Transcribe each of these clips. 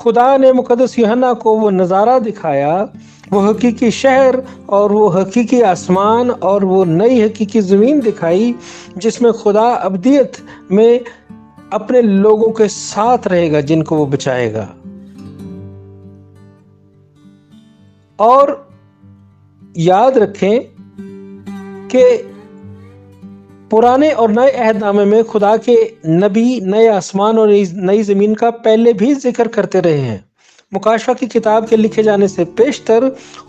خدا نے مقدس یوحنا کو وہ نظارہ دکھایا، وہ حقیقی شہر اور وہ حقیقی آسمان اور وہ نئی حقیقی زمین دکھائی جس میں خدا ابدیت میں اپنے لوگوں کے ساتھ رہے گا جن کو وہ بچائے گا۔ اور یاد رکھیں کہ پرانے اور نئے عہد نامے میں خدا کے نبی نئے آسمان اور نئی زمین کا پہلے بھی ذکر کرتے رہے ہیں۔ مکاشفہ کی کتاب کے لکھے جانے سے پیشتر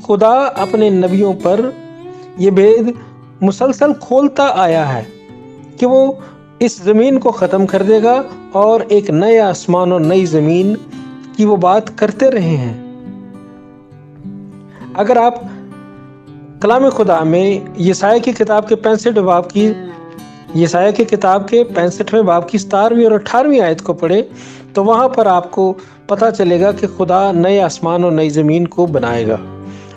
خدا اپنے نبیوں پر یہ بھید مسلسل کھولتا آیا ہے کہ وہ اس زمین کو ختم کر دے گا اور ایک نئے آسمان اور نئی زمین کی وہ بات کرتے رہے ہیں۔ اگر آپ کلام خدا میں یسایہ کی کتاب کے 65 باب کی یسایہ کی کتاب کے 65ویں باب کی 17ویں اور 18ویں آیت کو پڑھیں تو وہاں پر آپ کو پتہ چلے گا کہ خدا نئے آسمان اور نئی زمین کو بنائے گا۔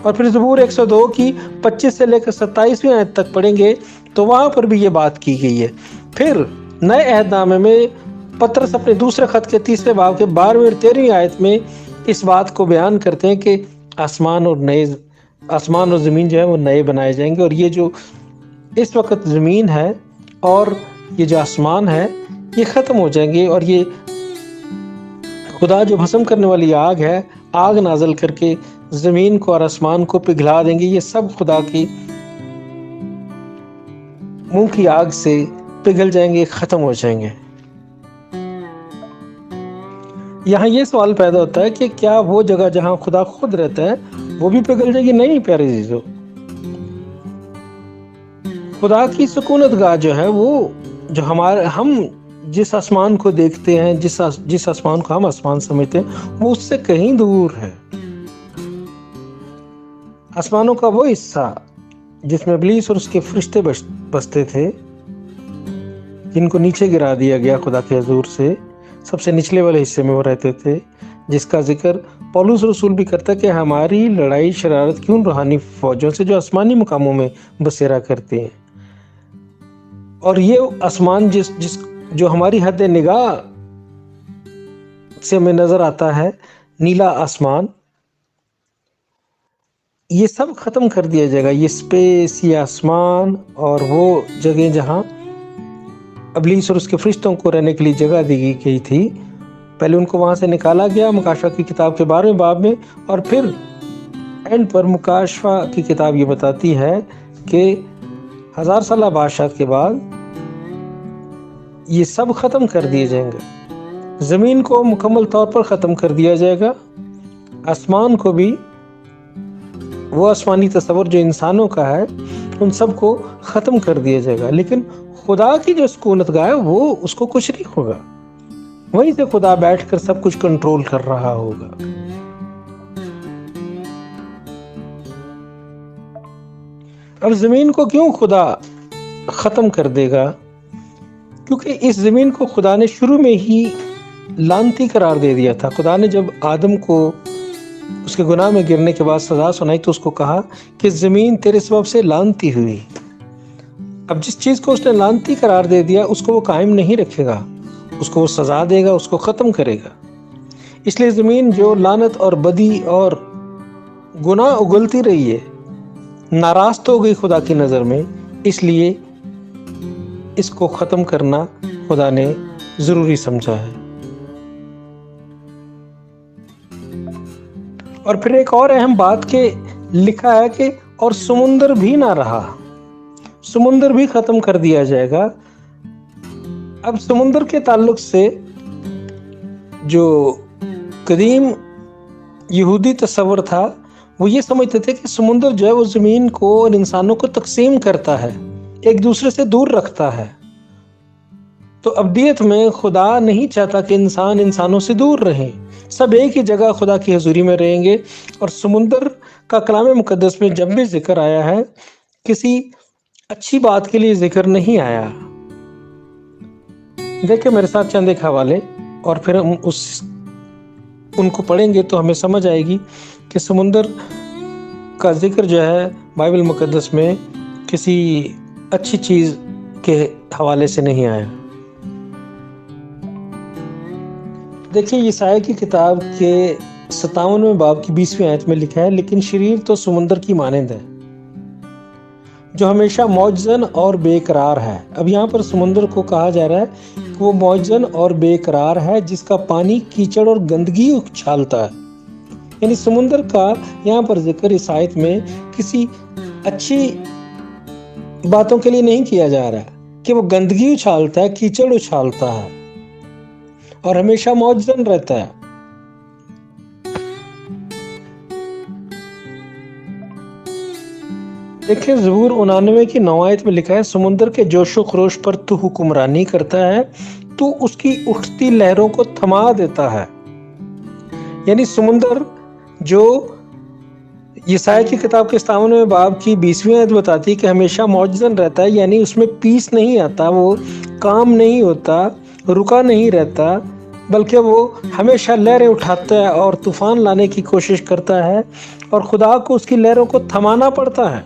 اور پھر زبور 102 کی 25 سے لے کر 27ویں آیت تک پڑھیں گے تو وہاں پر بھی یہ بات کی گئی ہے۔ پھر نئے عہد نامے میں پطرس اپنے دوسرے خط کے 3 باب کے 12ویں اور 13ویں آیت میں اس بات کو بیان کرتے ہیں کہ آسمان اور زمین جو ہے وہ نئے بنائے جائیں گے، اور یہ جو اس وقت زمین ہے اور یہ جو آسمان ہے یہ ختم ہو جائیں گے، اور یہ خدا جو بھسم کرنے والی آگ ہے، آگ نازل کر کے زمین کو اور آسمان کو پگھلا دیں گے۔ یہ سب خدا کی منہ کی آگ سے پگھل جائیں گے، ختم ہو جائیں گے۔ یہاں یہ سوال پیدا ہوتا ہے کہ کیا وہ جگہ جہاں خدا خود رہتا ہے وہ بھی پگھل جائے گی؟ نہیں پیارے عزیزو، خدا کی سکونت گاہ جو ہے وہ جو ہم جس آسمان کو دیکھتے ہیں، جس آسمان کو ہم آسمان سمجھتے ہیں، وہ اس سے کہیں دور ہے۔ آسمانوں کا وہ حصہ جس میں ابلیس اور اس کے فرشتے بستے تھے، جن کو نیچے گرا دیا گیا خدا کے حضور سے، سب سے نچلے والے حصے میں وہ رہتے تھے، جس کا ذکر پولس رسول بھی کرتا ہے کہ ہماری لڑائی شرارت کیوں روحانی فوجوں سے جو آسمانی مقاموں میں بسیرا کرتے ہیں۔ اور یہ آسمان جو ہماری حد نگاہ سے ہمیں نظر آتا ہے، نیلا آسمان، یہ سب ختم کر دیا جائے گا۔ یہ سپیس، یہ آسمان اور وہ جگہیں جہاں ابلیس اور اس کے فرشتوں کو رہنے کے لیے جگہ دی گئی تھی، پہلے ان کو وہاں سے نکالا گیا مکاشفہ کی کتاب کے 12ویں باب میں، اور پھر اینڈ پر مکاشفہ کی کتاب یہ بتاتی ہے کہ 1000 سالہ بادشاہت کے بعد یہ سب ختم کر دیے جائیں گے۔ زمین کو مکمل طور پر ختم کر دیا جائے گا، آسمان کو بھی، وہ آسمانی تصور جو انسانوں کا ہے ان سب کو ختم کر دیا جائے گا، لیکن خدا کی جو سکونت گاہ ہے وہ اس کو کچھ نہیں ہوگا، وہیں سے خدا بیٹھ کر سب کچھ کنٹرول کر رہا ہوگا۔ اور زمین کو کیوں خدا ختم کر دے گا؟ کیونکہ اس زمین کو خدا نے شروع میں ہی لعنتی قرار دے دیا تھا۔ خدا نے جب آدم کو اس کے گناہ میں گرنے کے بعد سزا سنائی تو اس کو کہا کہ زمین تیرے سبب سے لعنتی ہوئی۔ اب جس چیز کو اس نے لعنتی قرار دے دیا اس کو وہ قائم نہیں رکھے گا، اس کو وہ سزا دے گا، اس کو ختم کرے گا۔ اس لیے زمین جو لعنت اور بدی اور گناہ اگلتی رہی ہے، ناراض تو ہو گئی خدا کی نظر میں، اس لیے اس کو ختم کرنا خدا نے ضروری سمجھا ہے۔ اور پھر ایک اور اہم بات کہ لکھا ہے کہ اور سمندر بھی نہ رہا، سمندر بھی ختم کر دیا جائے گا۔ اب سمندر کے تعلق سے جو قدیم یہودی تصور تھا وہ یہ سمجھتے تھے کہ سمندر جو ہے وہ زمین کو اور انسانوں کو تقسیم کرتا ہے، ایک دوسرے سے دور رکھتا ہے۔ تو ابدیت میں خدا نہیں چاہتا کہ انسان انسانوں سے دور رہیں، سب ایک ہی جگہ خدا کی حضوری میں رہیں گے۔ اور سمندر کا کلام مقدس میں جب بھی ذکر آیا ہے کسی اچھی بات کے لیے ذکر نہیں آیا۔ دیکھیں میرے ساتھ چند ایک حوالے اور پھر ہم ان کو پڑھیں گے تو ہمیں سمجھ آئے گی کہ سمندر کا ذکر جو ہے بائبل مقدس میں کسی اچھی چیز کے حوالے سے نہیں آیا۔ دیکھیے یسایا کی کتاب کے 57ویں باب کی 20ویں آیت میں لکھا ہے، لیکن شریر تو سمندر کی مانند ہے جو ہمیشہ موجزن اور بے قرار ہے۔ اب یہاں پر سمندر کو کہا جا رہا ہے کہ وہ موجزن اور بے قرار ہے، جس کا پانی کیچڑ اور گندگی اچھالتا ہے۔ یعنی سمندر کا یہاں پر ذکر اس آیت میں کسی اچھی باتوں کے لیے نہیں کیا جا رہا ہے کہ وہ گندگی اچھالتا ہے، کیچڑ اچھالتا ہے اور ہمیشہ موجزن رہتا ہے۔ دیکھیں زبور 99 کی 9 آیت میں لکھا ہے، سمندر کے جوش و خروش پر تو حکمرانی کرتا ہے، تو اس کی اٹھتی لہروں کو تھما دیتا ہے۔ یعنی سمندر جو یسایا کی کتاب کے 57ویں باب کی 20ویں آیت بتاتی ہے کہ ہمیشہ موجزن رہتا ہے، یعنی اس میں پیس نہیں آتا، وہ کام نہیں ہوتا، رکا نہیں رہتا، بلکہ وہ ہمیشہ لہریں اٹھاتا ہے اور طوفان لانے کی کوشش کرتا ہے، اور خدا کو اس کی لہروں کو تھمانا پڑتا ہے۔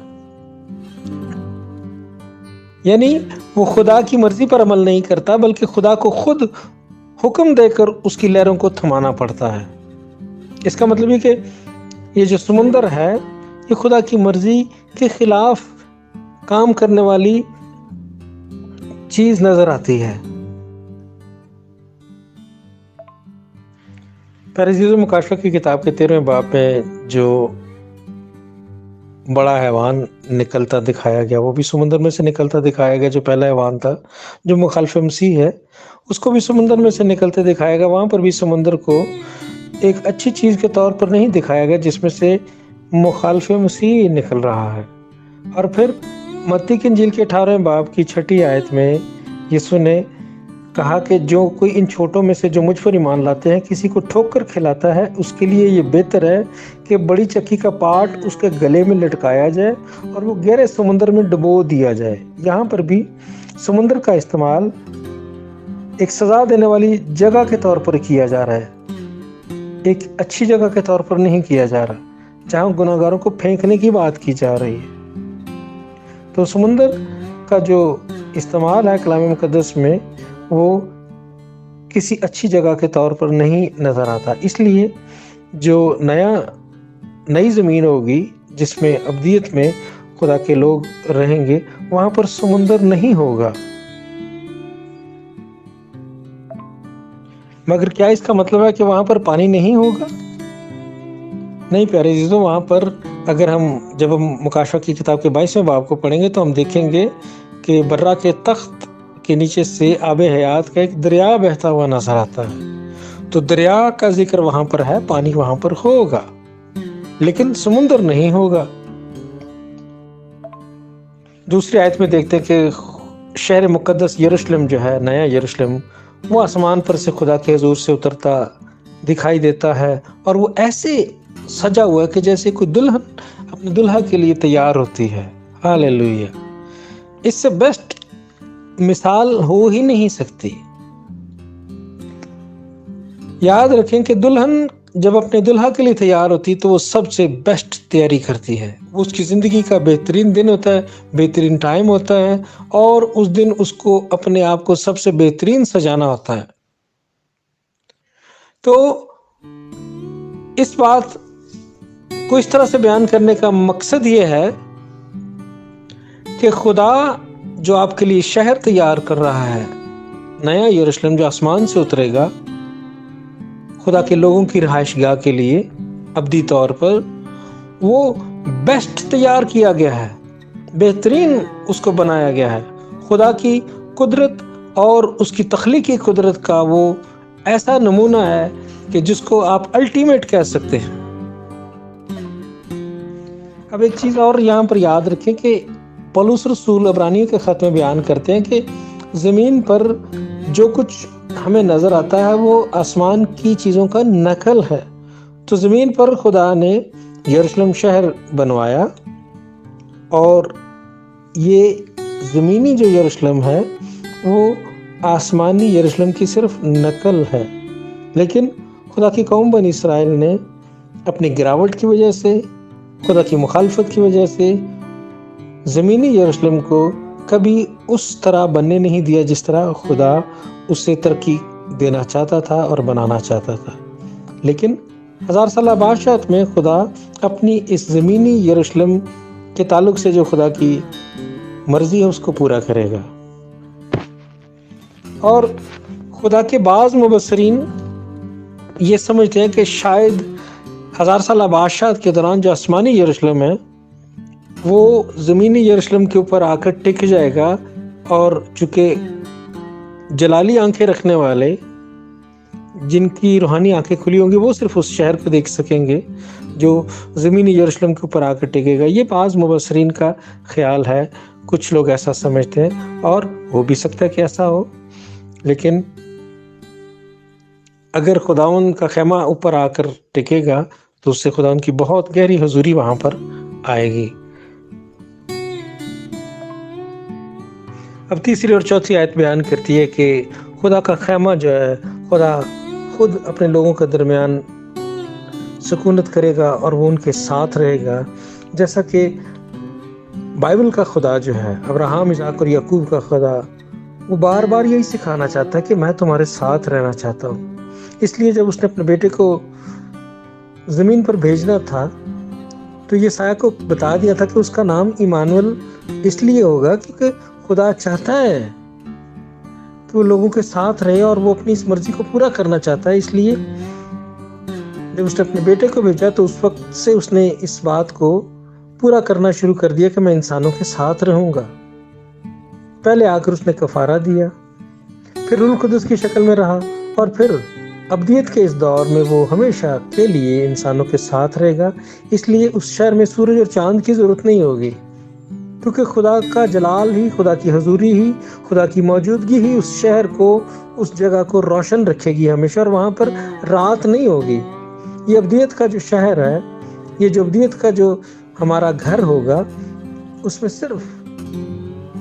یعنی وہ خدا کی مرضی پر عمل نہیں کرتا، بلکہ خدا کو خود حکم دے کر اس کی لہروں کو تھمانا پڑتا ہے۔ اس کا مطلب یہ کہ یہ جو سمندر ہے یہ خدا کی مرضی کے خلاف کام کرنے والی چیز نظر آتی ہے۔ پیارے عزیزو، مکاشفہ کی کتاب کے 13ویں باب میں جو بڑا حیوان نکلتا دکھایا گیا، وہ بھی سمندر میں سے نکلتا دکھایا گیا۔ جو پہلا حیوان تھا جو مخالف مسیح ہے، اس کو بھی سمندر میں سے نکلتے دکھایا گیا۔ وہاں پر بھی سمندر کو ایک اچھی چیز کے طور پر نہیں دکھایا گیا جس میں سے مخالف مسیح نکل رہا ہے۔ اور پھر متی کی انجیل کے 18ویں باب کی 6 آیت میں یسوع نے کہا کہ جو کوئی ان چھوٹوں میں سے جو مجھ پر ایمان لاتے ہیں کسی کو ٹھوک کر کھلاتا ہے، اس کے لیے یہ بہتر ہے کہ بڑی چکی کا پاٹ اس کے گلے میں لٹکایا جائے اور وہ گہرے سمندر میں ڈبو دیا جائے۔ یہاں پر بھی سمندر کا استعمال ایک سزا دینے والی جگہ کے طور پر کیا جا رہا ہے، ایک اچھی جگہ کے طور پر نہیں کیا جا رہا جہاں گناہگاروں کو پھینکنے کی بات کی جا رہی ہے۔ تو سمندر کا جو استعمال ہے کلام مقدس میں وہ کسی اچھی جگہ کے طور پر نہیں نظر آتا۔ اس لیے جو نئی زمین ہوگی جس میں ابدیت میں خدا کے لوگ رہیں گے، وہاں پر سمندر نہیں ہوگا۔ مگر کیا اس کا مطلب ہے کہ وہاں پر پانی نہیں ہوگا؟ نہیں پیارے عزیزوں، وہاں پر اگر جب ہم مکاشفہ کی کتاب کے 22ویں باب کو پڑھیں گے تو ہم دیکھیں گے کہ برا کے تخت کے نیچے سے آب حیات کا ایک دریا بہتا ہوا نظر آتا ہے۔ تو دریا کا ذکر وہاں پر ہے، پانی وہاں پر ہوگا، لیکن سمندر نہیں ہوگا۔ دوسری آیت میں دیکھتے ہیں کہ شہر مقدس یروشلم جو ہے، نیا یروشلم، وہ آسمان پر سے خدا کے حضور سے اترتا دکھائی دیتا ہے، اور وہ ایسے سجا ہوا ہے کہ جیسے کوئی دلہن اپنے دلہا کے لیے تیار ہوتی ہے۔ ہاللیلویہ! اس سے بیسٹ مثال ہو ہی نہیں سکتی۔ یاد رکھیں کہ دلہن جب اپنے دلہا کے لیے تیار ہوتی تو وہ سب سے بیسٹ تیاری کرتی ہے۔ وہ اس کی زندگی کا بہترین دن ہوتا ہے، بہترین ٹائم ہوتا ہے، اور اس دن اس کو اپنے آپ کو سب سے بہترین سجانا ہوتا ہے۔ تو اس بات کو اس طرح سے بیان کرنے کا مقصد یہ ہے کہ خدا جو آپ کے لیے شہر تیار کر رہا ہے، نیا یروشلم جو آسمان سے اترے گا خدا کے لوگوں کی رہائش گاہ کے لیے ابدی طور پر، وہ بیسٹ تیار کیا گیا ہے، بہترین اس کو بنایا گیا ہے۔ خدا کی قدرت اور اس کی تخلیقی قدرت کا وہ ایسا نمونہ ہے کہ جس کو آپ الٹیمیٹ کہہ سکتے ہیں۔ اب ایک چیز اور یہاں پر یاد رکھیں کہ پولس رسول عبرانیوں کے خط میں بیان کرتے ہیں کہ زمین پر جو کچھ ہمیں نظر آتا ہے وہ آسمان کی چیزوں کا نقل ہے۔ تو زمین پر خدا نے یروشلم شہر بنوایا، اور یہ زمینی جو یروشلم ہے وہ آسمانی یروشلم کی صرف نقل ہے۔ لیکن خدا کی قوم بنی اسرائیل نے اپنی گراوٹ کی وجہ سے، خدا کی مخالفت کی وجہ سے زمینی یروشلم کو کبھی اس طرح بننے نہیں دیا جس طرح خدا اسے ترقی دینا چاہتا تھا اور بنانا چاہتا تھا، لیکن 1000 سالہ بادشاہت میں خدا اپنی اس زمینی یروشلم کے تعلق سے جو خدا کی مرضی ہے اس کو پورا کرے گا۔ اور خدا کے بعض مبصرین یہ سمجھتے ہیں کہ شاید 1000 سالہ بادشاہت کے دوران جو آسمانی یروشلم ہے وہ زمینی یروشلم کے اوپر آ کر ٹک جائے گا، اور چونکہ جلالی آنکھیں رکھنے والے جن کی روحانی آنکھیں کھلی ہوں گی وہ صرف اس شہر کو دیکھ سکیں گے جو زمینی یروشلم کے اوپر آ کر ٹکے گا۔ یہ بعض مبصرین کا خیال ہے، کچھ لوگ ایسا سمجھتے ہیں، اور ہو بھی سکتا ہے کہ ایسا ہو، لیکن اگر خداوند کا خیمہ اوپر آ کر ٹکے گا تو اس سے خداوند کی بہت گہری حضوری وہاں پر آئے گی۔ اب تیسری اور چوتھی آیت بیان کرتی ہے کہ خدا کا خیمہ جو ہے، خدا خود اپنے لوگوں کے درمیان سکونت کرے گا اور وہ ان کے ساتھ رہے گا، جیسا کہ بائبل کا خدا جو ہے، ابراہیم، اسحاق اور یعقوب کا خدا، وہ بار بار یہی سکھانا چاہتا ہے کہ میں تمہارے ساتھ رہنا چاہتا ہوں۔ اس لیے جب اس نے اپنے بیٹے کو زمین پر بھیجنا تھا تو یہ سایہ کو بتا دیا تھا کہ اس کا نام ایمانویل اس لیے ہوگا کیونکہ خدا چاہتا ہے کہ وہ لوگوں کے ساتھ رہے اور وہ اپنی اس مرضی کو پورا کرنا چاہتا ہے۔ اس لیے جب اس نے اپنے بیٹے کو بھیجا تو اس وقت سے اس نے اس بات کو پورا کرنا شروع کر دیا کہ میں انسانوں کے ساتھ رہوں گا۔ پہلے آ کر اس نے کفارہ دیا، پھر روح القدس کی شکل میں رہا، اور پھر ابدیت کے اس دور میں وہ ہمیشہ کے لیے انسانوں کے ساتھ رہے گا۔ اس لیے اس شہر میں سورج اور چاند کی ضرورت نہیں ہوگی، کیونکہ خدا کا جلال ہی، خدا کی حضوری ہی، خدا کی موجودگی ہی اس شہر کو، اس جگہ کو روشن رکھے گی ہمیشہ، اور وہاں پر رات نہیں ہوگی۔ یہ ابدیت کا جو شہر ہے، یہ جو ابدیت کا جو ہمارا گھر ہوگا، اس میں صرف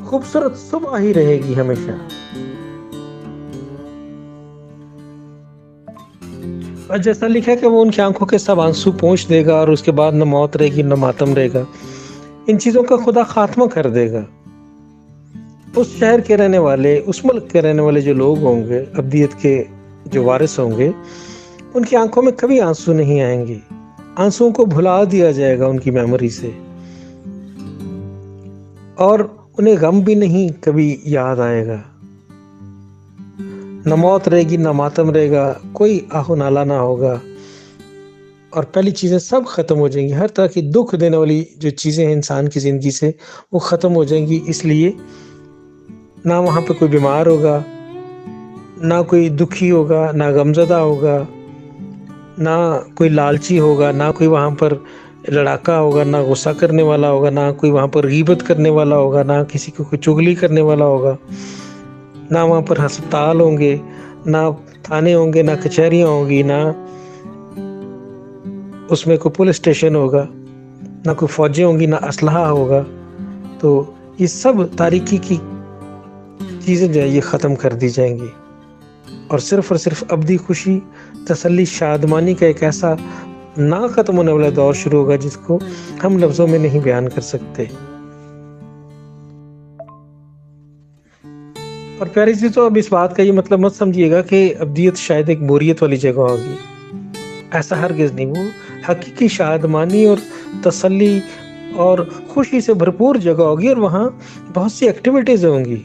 خوبصورت صبح ہی رہے گی ہمیشہ۔ اور جیسا لکھا ہے کہ وہ ان کی آنکھوں کے سب آنسو پونچھ دے گا، اور اس کے بعد نہ موت رہے گی نہ ماتم رہے گا۔ ان چیزوں کا خدا خاتمہ کر دے گا۔ اس شہر کے رہنے والے، اس ملک کے رہنے والے جو لوگ ہوں گے، ابدیت کے جو وارث ہوں گے، ان کی آنکھوں میں کبھی آنسو نہیں آئیں گے۔ آنسوؤں کو بھلا دیا جائے گا ان کی میموری سے، اور انہیں غم بھی نہیں کبھی یاد آئے گا۔ نہ موت رہے گی نہ ماتم رہے گا، کوئی آہ و نالہ نہ ہوگا، اور پہلی چیزیں سب ختم ہو جائیں گی۔ ہر طرح کی دکھ دینے والی جو چیزیں ہیں انسان کی زندگی سے، وہ ختم ہو جائیں گی۔ اس لیے نہ وہاں پہ کوئی بیمار ہوگا، نہ کوئی دکھی ہوگا، نہ غمزدہ ہوگا، نہ کوئی لالچی ہوگا، نہ کوئی وہاں پر لڑاکا ہوگا، نہ غصہ کرنے والا ہوگا، نہ کوئی وہاں پر غیبت کرنے والا ہوگا، نہ کسی کو کوئی چغلی کرنے والا ہوگا، نہ وہاں پر ہسپتال ہوں گے، نہ تھانے ہوں گے، نہ کچہریاں ہوں گی، نہ اس میں کوئی پولیس اسٹیشن ہوگا، نہ کوئی فوجیں ہوں گی، نہ اسلحہ ہوگا۔ تو یہ سب تاریکی کی چیزیں جو ہے یہ ختم کر دی جائیں گی، اور صرف ابدی خوشی، تسلی، شادمانی کا ایک ایسا نہ ختم ہونے والا دور شروع ہوگا جس کو ہم لفظوں میں نہیں بیان کر سکتے۔ اور پیاری سی، تو اب اس بات کا یہ مطلب مت سمجھیے گا کہ ابدیت شاید ایک بوریت والی جگہ ہوگی، ایسا ہرگز نہیں۔ وہ حقیقی شادمانی اور تسلی اور خوشی سے بھرپور جگہ ہوگی، اور وہاں بہت سی ایکٹیویٹیز ہوں گی،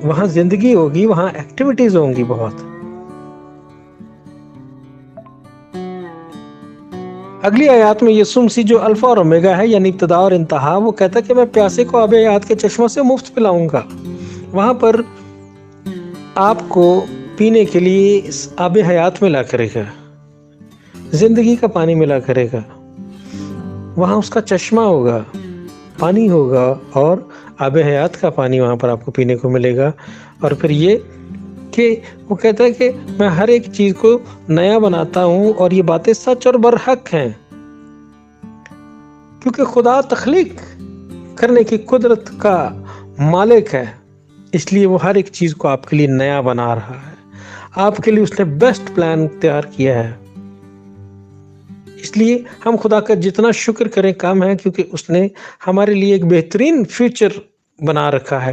وہاں زندگی ہوگی، وہاں ایکٹیویٹیز ہوں گی بہت۔ اگلی آیات میں یسوع مسیح جو الفا اور اومیگا ہے، یعنی ابتدا اور انتہا، وہ کہتا ہے کہ میں پیاسے کو آب حیات کے چشموں سے مفت پلاؤں گا۔ وہاں پر آپ کو پینے کے لیے اس آب حیات ملا کرے گا، زندگی کا پانی ملا کرے گا۔ وہاں اس کا چشمہ ہوگا، پانی ہوگا، اور آب حیات کا پانی وہاں پر آپ کو پینے کو ملے گا۔ اور پھر یہ کہ وہ کہتا ہے کہ میں ہر ایک چیز کو نیا بناتا ہوں، اور یہ باتیں سچ اور برحق ہیں، کیونکہ خدا تخلیق کرنے کی قدرت کا مالک ہے، اس لیے وہ ہر ایک چیز کو آپ کے لیے نیا بنا رہا ہے۔ آپ کے لیے اس نے بیسٹ پلان تیار کیا ہے۔ اس لیے ہم خدا کا جتنا شکر کریں کم ہے، کیونکہ اس نے ہمارے لیے ایک بہترین فیوچر بنا رکھا ہے۔